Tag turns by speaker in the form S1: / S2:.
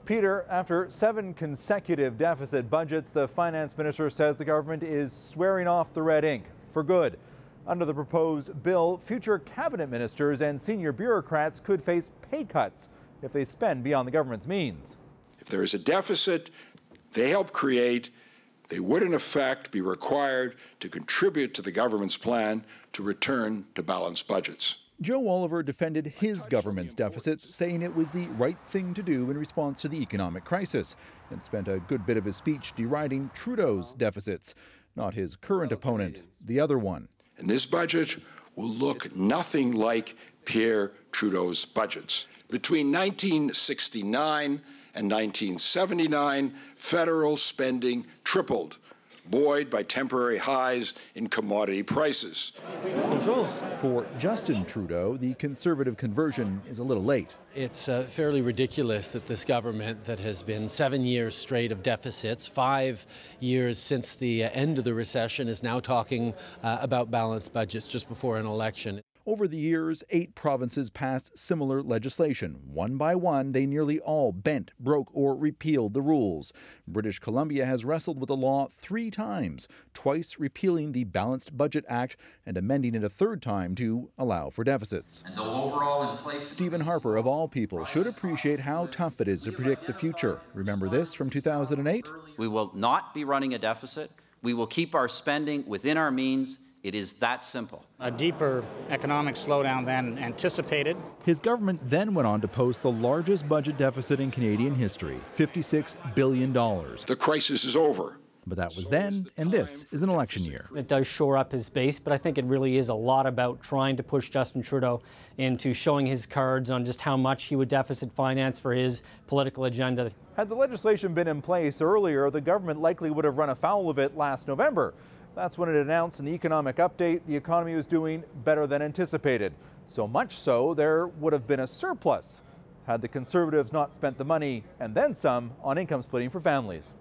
S1: Peter, after 7 consecutive deficit budgets, the finance minister says the government is swearing off the red ink for good. Under the proposed bill, future cabinet ministers and senior bureaucrats could face pay cuts if they spend beyond the government's means.
S2: If there is a deficit they help create, they would in effect be required to contribute to the government's plan to return to balanced budgets.
S1: Joe Oliver defended his government's deficits, saying it was the right thing to do in response to the economic crisis, and spent a good bit of his speech deriding Trudeau's deficits, not his current opponent, the other one.
S2: And this budget will look nothing like Pierre Trudeau's budgets. Between 1969 and 1979, federal spending tripled, buoyed by temporary highs in commodity prices.
S1: For Justin Trudeau, the Conservative conversion is a little late.
S3: It's fairly ridiculous that this government that has been 7 years straight of deficits, 5 years since the end of the recession, is now talking about balanced budgets just before an election.
S1: Over the years, 8 provinces passed similar legislation. One by one, they nearly all bent, broke, or repealed the rules. British Columbia has wrestled with the law 3 times, twice repealing the Balanced Budget Act and amending it a 3rd time to allow for deficits.
S4: And the overall inflation...
S1: Stephen Harper, of all people, should appreciate how tough it is to predict the future. Remember this from 2008?
S4: We will not be running a deficit. We will keep our spending within our means. It is that simple.
S5: A deeper economic slowdown than anticipated.
S1: His government then went on to post the largest budget deficit in Canadian history, $56 billion.
S2: The crisis is over.
S1: But that was then, and this is an election year.
S6: It does shore up his base, but I think it really is a lot about trying to push Justin Trudeau into showing his cards on just how much he would deficit finance for his political agenda.
S1: Had the legislation been in place earlier, the government likely would have run afoul of it last November. That's when it announced an economic update. The economy was doing better than anticipated. So much so, there would have been a surplus had the Conservatives not spent the money and then some on income splitting for families.